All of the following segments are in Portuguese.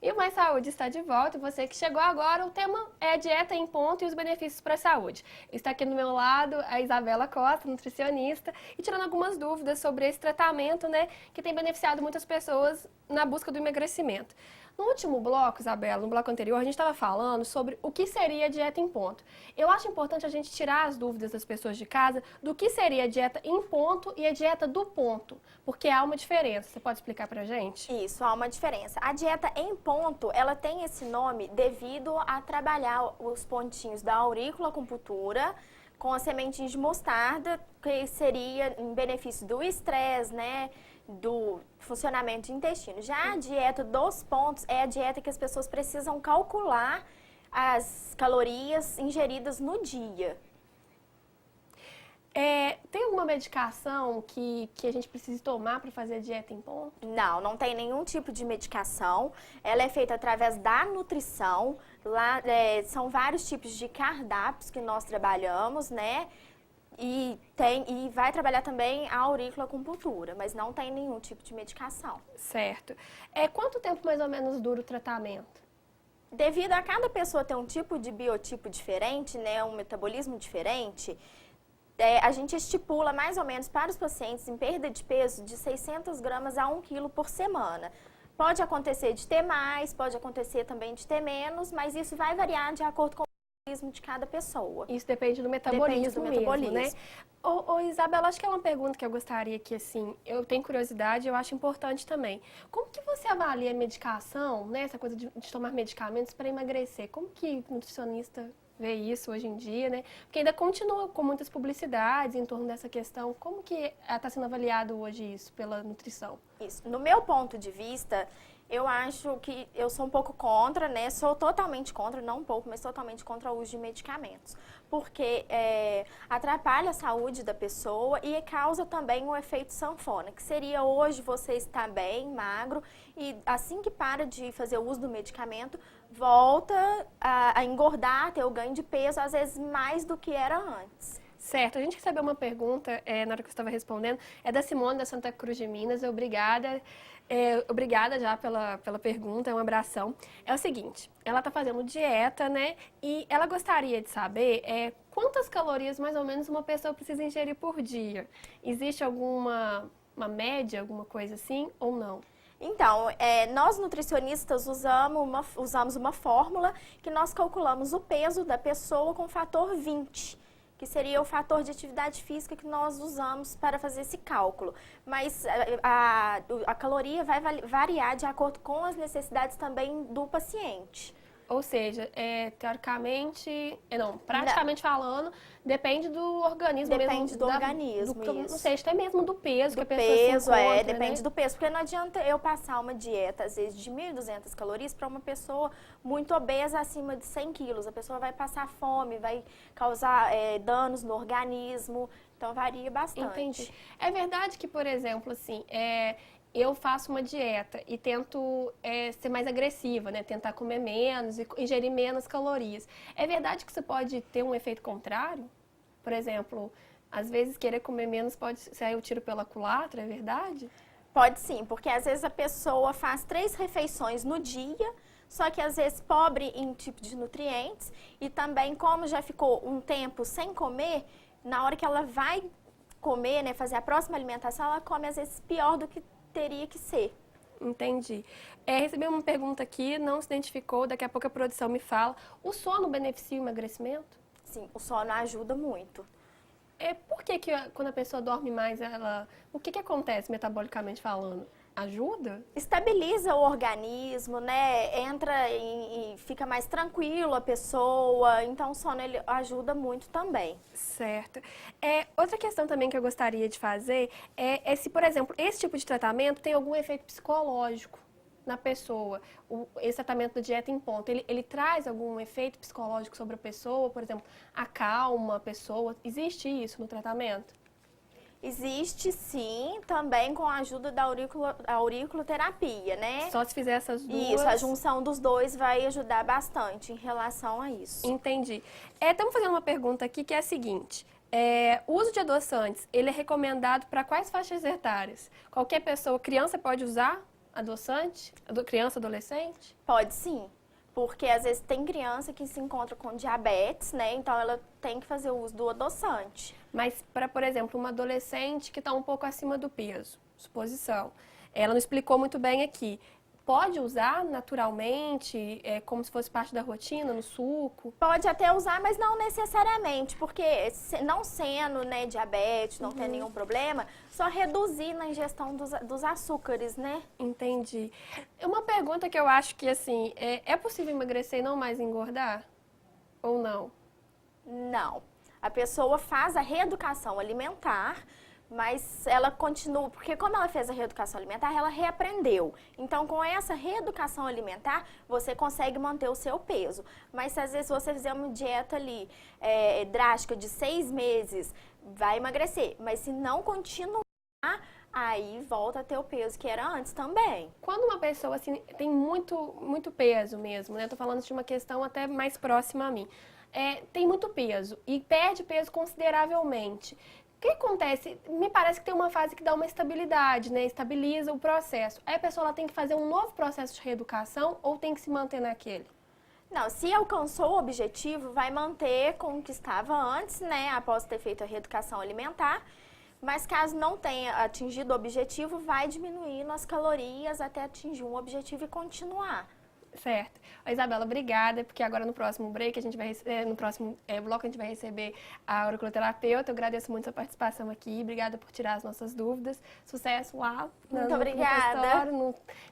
E o Mais Saúde está de volta. E você que chegou agora, o tema é dieta em ponto e os benefícios para a saúde. Está aqui do meu lado a Isabela Costa, nutricionista, e tirando algumas dúvidas sobre esse tratamento, né, que tem beneficiado muitas pessoas na busca do emagrecimento. No último bloco, Isabela, no bloco anterior, a gente estava falando sobre o que seria a dieta em ponto. Eu acho importante a gente tirar as dúvidas das pessoas de casa do que seria a dieta em ponto e a dieta do ponto, porque há uma diferença. Você pode explicar pra gente? Isso, há uma diferença. A dieta em ponto, ela tem esse nome devido a trabalhar os pontinhos da auriculoacupuntura com as sementinhas de mostarda, que seria em benefício do estresse, né, do funcionamento do intestino. Já a dieta dos pontos é a dieta que as pessoas precisam calcular as calorias ingeridas no dia. Tem alguma medicação que a gente precisa tomar para fazer a dieta em ponto? Não, não tem nenhum tipo de medicação. Ela é feita através da nutrição. Lá, são vários tipos de cardápios que nós trabalhamos, né? E vai trabalhar também a auriculoacupuntura, mas não tem nenhum tipo de medicação. Certo. Quanto tempo mais ou menos dura o tratamento? Devido a cada pessoa ter um tipo de biotipo diferente, né, um metabolismo diferente, a gente estipula mais ou menos para os pacientes em perda de peso de 600 gramas a 1 quilo por semana. Pode acontecer de ter mais, pode acontecer também de ter menos, mas isso vai variar de acordo com o metabolismo de cada pessoa. Isso depende do metabolismo, metabolismo. Mesmo, né? Ô, Isabela, acho que é uma pergunta que eu gostaria que, assim, eu tenho curiosidade e eu acho importante também. Como que você avalia a medicação, né, essa coisa de tomar medicamentos para emagrecer? Como que o nutricionista vê isso hoje em dia, né? Porque ainda continua com muitas publicidades em torno dessa questão. Como que está sendo avaliado hoje isso pela nutrição? Isso. No meu ponto de vista, eu acho que eu sou um pouco contra, né? Sou totalmente contra, não um pouco, mas totalmente contra o uso de medicamentos. Porque atrapalha a saúde da pessoa e causa também um efeito sanfona, que seria hoje você estar bem, magro, e assim que para de fazer o uso do medicamento, volta a engordar, ter o ganho de peso, às vezes mais do que era antes. Certo, a gente recebeu uma pergunta na hora que eu estava respondendo, é da Simone da Santa Cruz de Minas, obrigada já pela pergunta, um abração. É o seguinte, ela está fazendo dieta, né, e ela gostaria de saber quantas calorias mais ou menos uma pessoa precisa ingerir por dia. Existe alguma média, alguma coisa assim, ou não? Então, nós nutricionistas usamos uma fórmula que nós calculamos o peso da pessoa com o fator 20, que seria o fator de atividade física que nós usamos para fazer esse cálculo. Mas a caloria vai variar de acordo com as necessidades também do paciente. Ou seja, teoricamente, praticamente falando, depende do organismo mesmo. Depende do organismo, isso. Não sei, até mesmo do peso que a pessoa peso, se encontra, depende né? do peso. Porque não adianta eu passar uma dieta, às vezes, de 1.200 calorias para uma pessoa muito obesa, acima de 100 quilos. A pessoa vai passar fome, vai causar danos no organismo. Então, varia bastante. Entendi. É verdade que, por exemplo, assim, eu faço uma dieta e tento ser mais agressiva, né? Tentar comer menos e ingerir menos calorias. É verdade que isso pode ter um efeito contrário? Por exemplo, às vezes querer comer menos pode sair o tiro pela culatra, é verdade? Pode sim, porque às vezes a pessoa faz 3 refeições no dia, só que às vezes pobre em tipo de nutrientes e também como já ficou um tempo sem comer, na hora que ela vai comer, né, fazer a próxima alimentação, ela come às vezes pior do que teria que ser. Entendi. Recebi uma pergunta aqui, não se identificou, daqui a pouco a produção me fala. O sono beneficia o emagrecimento? Sim, o sono ajuda muito. Por que quando a pessoa dorme mais, o que acontece metabolicamente falando? Ajuda? Estabiliza o organismo, né? Entra e fica mais tranquilo a pessoa. Então, o sono ele ajuda muito também. Certo. Outra questão também que eu gostaria de fazer é se, por exemplo, esse tipo de tratamento tem algum efeito psicológico na pessoa. Esse tratamento da dieta em ponto, ele traz algum efeito psicológico sobre a pessoa? Por exemplo, acalma a pessoa? Existe isso no tratamento? Existe sim, também com a ajuda da auriculoterapia, né? Só se fizer essas duas... Isso, a junção dos dois vai ajudar bastante em relação a isso. Entendi. Estamos fazendo uma pergunta aqui que é a seguinte. O uso de adoçantes, ele é recomendado para quais faixas etárias? Qualquer pessoa, criança pode usar adoçante? Criança, adolescente? Pode sim, porque às vezes tem criança que se encontra com diabetes, né? Então ela tem que fazer uso do adoçante. Mas para, por exemplo, uma adolescente que está um pouco acima do peso, suposição, ela não explicou muito bem aqui. Pode usar naturalmente, como se fosse parte da rotina, no suco? Pode até usar, mas não necessariamente, porque não sendo, né, diabetes, não tem nenhum problema, só reduzir na ingestão dos açúcares, né? Entendi. Uma pergunta que eu acho que, assim, é possível emagrecer e não mais engordar? Ou não? Não. A pessoa faz a reeducação alimentar, mas ela continua, porque como ela fez a reeducação alimentar, ela reaprendeu. Então, com essa reeducação alimentar, você consegue manter o seu peso. Mas se às vezes você fizer uma dieta ali drástica de 6 meses, vai emagrecer. Mas se não continuar, aí volta a ter o peso que era antes também. Quando uma pessoa assim, tem muito peso mesmo, né? Tô falando de uma questão até mais próxima a mim. Tem muito peso e perde peso consideravelmente. O que acontece? Me parece que tem uma fase que dá uma estabilidade, né? Estabiliza o processo. Aí a pessoa ela tem que fazer um novo processo de reeducação ou tem que se manter naquele? Não, se alcançou o objetivo, vai manter com o que estava antes, né? Após ter feito a reeducação alimentar. Mas caso não tenha atingido o objetivo, vai diminuindo as calorias até atingir um objetivo e continuar. Certo. Isabela, obrigada, porque agora no próximo break, no próximo bloco, a gente vai receber a auriculoterapeuta. Eu agradeço muito a sua participação aqui. Obrigada por tirar as nossas dúvidas. Sucesso lá Muito obrigada.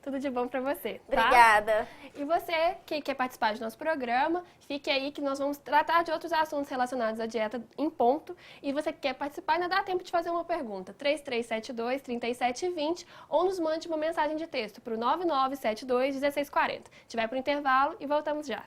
Tudo de bom para você. Tá? Obrigada. E você que quer participar do nosso programa, fique aí que nós vamos tratar de outros assuntos relacionados à dieta em ponto. E você que quer participar, ainda dá tempo de fazer uma pergunta. 3372-3720 ou nos mande uma mensagem de texto para o 9972-1640. A gente vai para o intervalo e voltamos já.